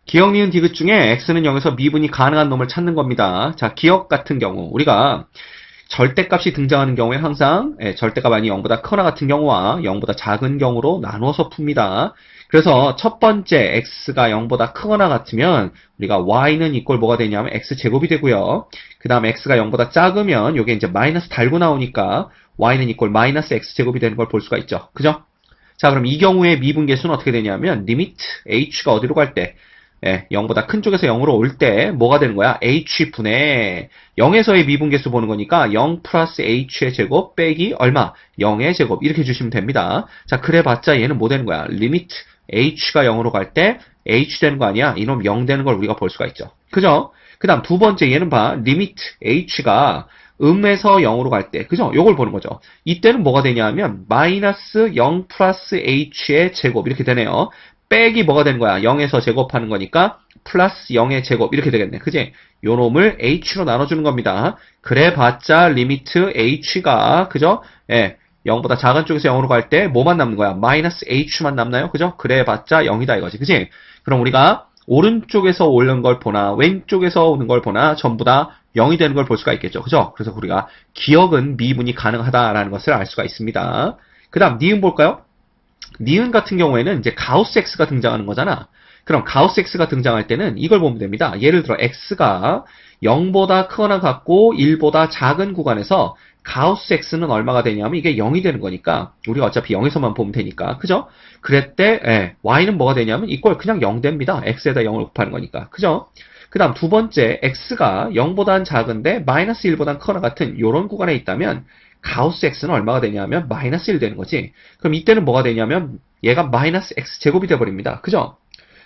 기억, 니은, 디귿 중에 x는 0에서 미분이 가능한 놈을 찾는 겁니다. 자, 기억 같은 경우 우리가 절대값이 등장하는 경우에 항상 절대값 아니 0보다 크거나 같은 경우와 0보다 작은 경우로 나누어서 풉니다. 그래서 첫 번째 x가 0보다 크거나 같으면 우리가 y는 이꼴 뭐가 되냐면 x제곱이 되고요. 그 다음에 x가 0보다 작으면 이게 이제 마이너스 달고 나오니까 y는 이꼴 마이너스 x제곱이 되는 걸 볼 수가 있죠. 그죠? 자, 그럼 이 경우에 미분계수는 어떻게 되냐면 리미트 h가 어디로 갈 때? 0보다 큰 쪽에서 0으로 올 때 뭐가 되는 거야? h분의 0에서의 미분계수 보는 거니까 0 플러스 h의 제곱 빼기 얼마? 0의 제곱 이렇게 주시면 됩니다. 자, 그래봤자 얘는 뭐 되는 거야? 리미트 h가 0으로 갈 때 h 되는 거 아니야? 이놈 0 되는 걸 우리가 볼 수가 있죠. 그죠? 그 다음 두 번째 얘는 봐. 리미트 h가 음에서 0으로 갈 때, 그죠? 요걸 보는 거죠. 이때는 뭐가 되냐면 마이너스 0 플러스 h의 제곱 이렇게 되네요. 빼기 뭐가 되는 거야? 0에서 제곱하는 거니까 플러스 0의 제곱 이렇게 되겠네. 그지? 요 놈을 h로 나눠주는 겁니다. 그래봤자 리미트 h가 그죠? 0보다 작은 쪽에서 0으로 갈 때 뭐만 남는 거야? 마이너스 h만 남나요? 그죠? 그래봤자 0이다 이거지. 그지? 그럼 우리가 오른쪽에서 오는 걸 보나 왼쪽에서 오는 걸 보나 전부 다 0이 되는 걸 볼 수가 있겠죠. 그죠? 그래서 우리가 기억은 미분이 가능하다라는 것을 알 수가 있습니다. 그 다음 니은 볼까요? 니은 같은 경우에는 이제 가우스 x가 등장하는 거잖아. 그럼 가우스 x가 등장할 때는 이걸 보면 됩니다. 예를 들어 x가 0보다 크거나 같고 1보다 작은 구간에서 가우스 x는 얼마가 되냐면 이게 0이 되는 거니까 우리가 어차피 0에서만 보면 되니까. 그죠? 그랬때 y는 뭐가 되냐면 이걸 그냥 0 됩니다. x에다 0을 곱하는 거니까. 그죠? 그 다음 두 번째 x가 0보단 작은데 마이너스 1보단 크거나 같은 이런 구간에 있다면 가우스 x는 얼마가 되냐면 마이너스 1 되는 거지. 그럼 이때는 뭐가 되냐면 얘가 마이너스 x제곱이 돼버립니다. 그죠?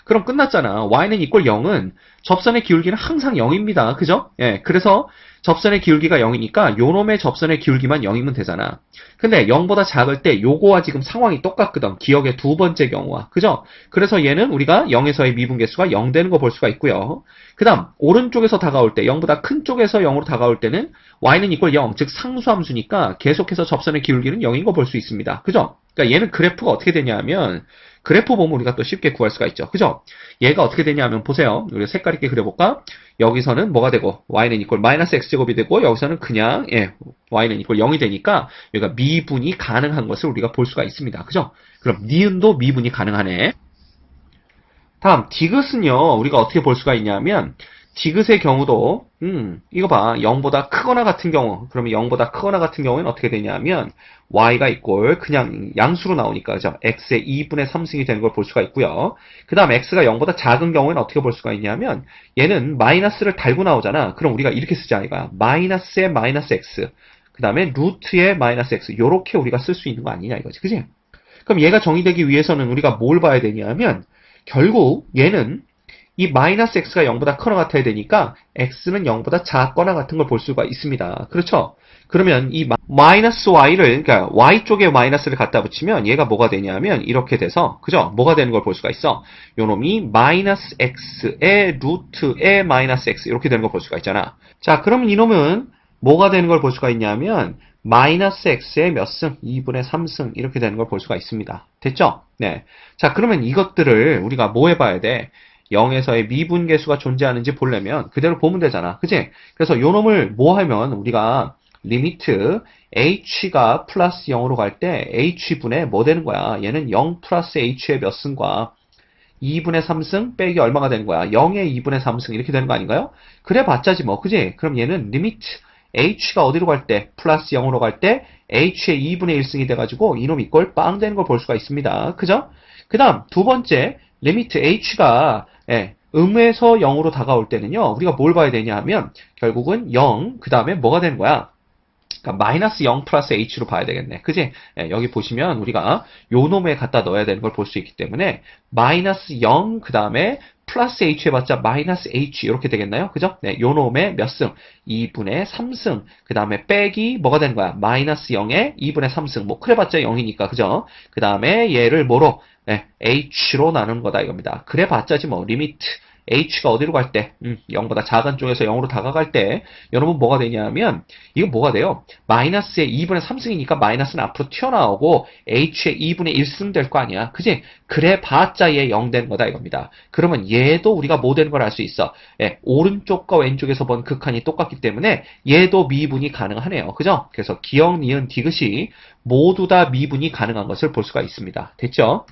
그럼 끝났잖아. y는 이꼴 0은 접선의 기울기는 항상 0입니다. 그죠? 그래서 접선의 기울기가 0이니까 요놈의 접선의 기울기만 0이면 되잖아. 근데 0보다 작을 때 요거와 지금 상황이 똑같거든. 기억의 두 번째 경우와. 그죠? 그래서 얘는 우리가 0에서의 미분계수가 0 되는 거 볼 수가 있고요. 그 다음 오른쪽에서 다가올 때 0보다 큰 쪽에서 0으로 다가올 때는 y는 이꼴 0, 즉 상수함수니까 계속해서 접선의 기울기는 0인 거 볼 수 있습니다. 그죠? 그러니까 얘는 그래프가 어떻게 되냐 하면 그래프 보면 우리가 또 쉽게 구할 수가 있죠. 그죠? 얘가 어떻게 되냐 하면 보세요. 우리가 색깔 있게 그려볼까? 여기서는 뭐가 되고 y는 이꼴 마이너스 x제곱이 되고 여기서는 그냥 y는 이꼴 0이 되니까 여기가 미분이 가능한 것을 우리가 볼 수가 있습니다. 그죠? 그럼 니은도 미분이 가능하네. 다음 디귿은요. 우리가 어떻게 볼 수가 있냐면 디귿의 경우도 이거 봐. 0보다 크거나 같은 경우 그러면 0보다 크거나 같은 경우에는 어떻게 되냐면 y가 이꼴 그냥 양수로 나오니까 그죠? x의 2분의 3승이 되는 걸 볼 수가 있고요. 그 다음 x가 0보다 작은 경우에는 어떻게 볼 수가 있냐면 얘는 마이너스를 달고 나오잖아. 그럼 우리가 이렇게 쓰자 이거야. 마이너스의 마이너스 x 그 다음에 루트의 마이너스 x 요렇게 우리가 쓸 수 있는 거 아니냐 이거지. 그지? 그럼 얘가 정의되기 위해서는 우리가 뭘 봐야 되냐면 결국 얘는 이 마이너스 x가 0보다 크거나 같아야 되니까 x는 0보다 작거나 같은 걸 볼 수가 있습니다. 그렇죠? 그러면 이 마이너스 y를 그러니까 y 쪽에 마이너스를 갖다 붙이면 얘가 뭐가 되냐면 이렇게 돼서 그죠? 뭐가 되는 걸 볼 수가 있어. 요 놈이 마이너스 x의 루트의 마이너스 x 이렇게 되는 걸 볼 수가 있잖아. 자, 그러면 이놈은 뭐가 되는 걸 볼 수가 있냐면 마이너스 x의 몇 승? 2분의 3승 이렇게 되는 걸 볼 수가 있습니다. 됐죠? 네. 자, 그러면 이것들을 우리가 뭐 해봐야 돼? 0에서의 미분계수가 존재하는지 보려면 그대로 보면 되잖아. 그치? 그래서 요 놈을 뭐 하면 우리가 리미트 h가 플러스 0으로 갈 때 h분의 뭐 되는 거야? 얘는 0 플러스 h의 몇 승과 2분의 3승 빼기 얼마가 되는 거야? 0의 2분의 3승 이렇게 되는 거 아닌가요? 그래 봤자지 뭐. 그지? 그럼 얘는 리미트 h가 어디로 갈 때? 플러스 0으로 갈 때 h의 2분의 1승이 돼가지고 이놈 이꼴 빵 되는 걸 볼 수가 있습니다. 그죠? 그 다음 두 번째 리미트 h가 음에서 0으로 다가올 때는요. 우리가 뭘 봐야 되냐 하면 결국은 0, 그 다음에 뭐가 되는 거야? 그러니까 마이너스 0 플러스 h로 봐야 되겠네. 그지? 여기 보시면 우리가 요 놈에 갖다 넣어야 되는 걸 볼 수 있기 때문에 마이너스 0, 그 다음에 플러스 h 해봤자 마이너스 h 이렇게 되겠나요? 그죠? 네, 요 놈의 몇 승? 2분의 3승. 그 다음에 빼기 뭐가 되는 거야? 마이너스 0의 2분의 3승. 뭐 그래봤자 0이니까 그죠? 그 다음에 얘를 뭐로? h로 나눈 거다 이겁니다. 그래봤자지 뭐 리미트 h가 어디로 갈 때, 0보다 작은 쪽에서 0으로 다가갈 때, 여러분 뭐가 되냐면, 이거 뭐가 돼요? 마이너스의 2분의 3승이니까 마이너스는 앞으로 튀어나오고, h의 2분의 1승 될 거 아니야. 그지? 그래 봤자 얘 0 되는 거다 이겁니다. 그러면 얘도 우리가 뭐 되는 걸 알 수 있어. 예, 오른쪽과 왼쪽에서 본 극한이 똑같기 때문에 얘도 미분이 가능하네요. 그죠? 그래서 기억, 니은, 디귿이 모두 다 미분이 가능한 것을 볼 수가 있습니다. 됐죠?